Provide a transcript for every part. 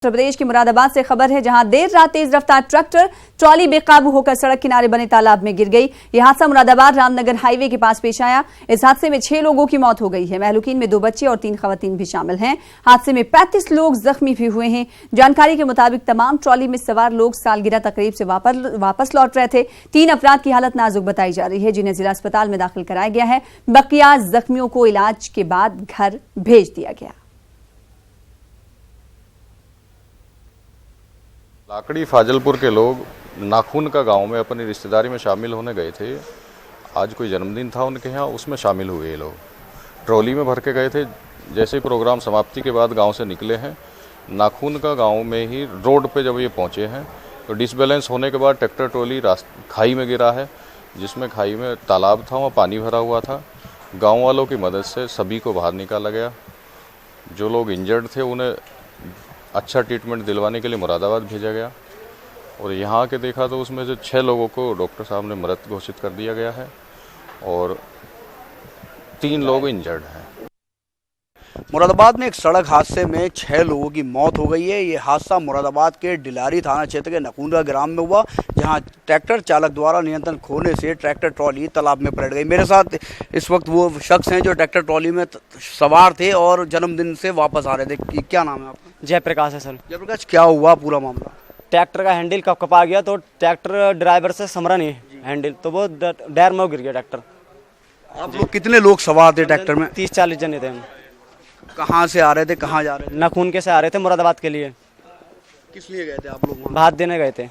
उत्तर प्रदेश के मुरादाबाद से खबर है, जहां देर रात तेज रफ्तार ट्रैक्टर ट्रॉली बेकाबू होकर सड़क किनारे बने तालाब में गिर गई। यह हादसा मुरादाबाद रामनगर हाईवे के पास पेश आया। इस हादसे में 6 लोगों की मौत हो गई है। महलूकीन में 2 बच्चे और 3 खवातीन भी शामिल हैं। हादसे में 35 लोग जख्मी भी हुए हैं। जानकारी के मुताबिक तमाम ट्रॉली में सवार लोग सालगिरह तकरीब से वापस लौट रहे थे। 3 अफराद की हालत नाजुक बताई जा रही है, जिन्हें जिला अस्पताल में दाखिल कराया गया है। बकिया जख्मियों को इलाज के बाद घर भेज दिया गया। लाकड़ी फाजलपुर के लोग नाखून का गांव में अपनी रिश्तेदारी में शामिल होने गए थे। आज कोई जन्मदिन था उनके यहाँ, उसमें शामिल हुए ये लोग। ट्रॉली में भर के गए थे। जैसे ही प्रोग्राम समाप्ति के बाद गांव से निकले हैं, नाखून का गांव में ही रोड पे जब ये पहुंचे हैं तो डिसबैलेंस होने के बाद ट्रैक्टर ट्रॉली खाई में गिरा है, जिसमें खाई में तालाब था, वहाँ पानी भरा हुआ था। गाँव वालों की मदद से सभी को बाहर निकाला गया। जो लोग इंजर्ड थे उन्हें अच्छा ट्रीटमेंट दिलवाने के लिए मुरादाबाद भेजा गया और यहाँ के देखा तो उसमें से 6 लोगों को डॉक्टर साहब ने मृत घोषित कर दिया गया है और 3 लोग इंजर्ड हैं। मुरादाबाद में एक सड़क हादसे में 6 लोगों की मौत हो गई है। ये हादसा मुरादाबाद के डिलारी थाना क्षेत्र के नकुंडा ग्राम में हुआ, जहां ट्रैक्टर चालक द्वारा नियंत्रण खोने से ट्रैक्टर ट्रॉली तालाब में पलट गई। मेरे साथ इस वक्त वो शख्स हैं जो ट्रैक्टर ट्रॉली में सवार थे और जन्मदिन से वापस आ रहे थे। क्या नाम है आपका? जयप्रकाश है सर। जयप्रकाश, क्या हुआ पूरा मामला? ट्रैक्टर का हैंडल कपा गया तो ट्रैक्टर ड्राइवर से समरा नहीं हैंडल, तो वो डैर में गिर गया ट्रैक्टर। आप लोग कितने लोग सवार थे ट्रैक्टर में? 30-40 जने थे हम। कहाँ से आ रहे थे, कहाँ जा रहे थे? नाखून के से आ रहे थे मुरादाबाद के लिए। किस लिए गए थे आप लोग? भात देने गए थे,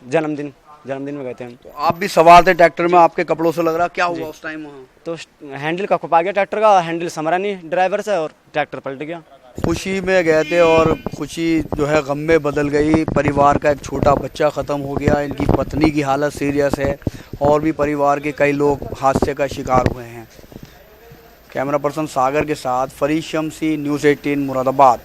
जन्मदिन में गए थे हम। तो आप भी सवार थे ट्रैक्टर में, आपके कपड़ों से लग रहा, क्या हुआ उस टाइम वहाँ? तो हैंडल कपा गया ट्रैक्टर का, हैंडल समरा नहीं ड्राइवर से और ट्रैक्टर पलट गया। खुशी में गए थे और खुशी जो है गम में बदल गई। परिवार का एक छोटा बच्चा ख़त्म हो गया, इनकी पत्नी की हालत सीरियस है और भी परिवार के कई लोग हादसे का शिकार हुए हैं। कैमरा पर्सन सागर के साथ फरीद शमसी, न्यूज़ 18 मुरादाबाद।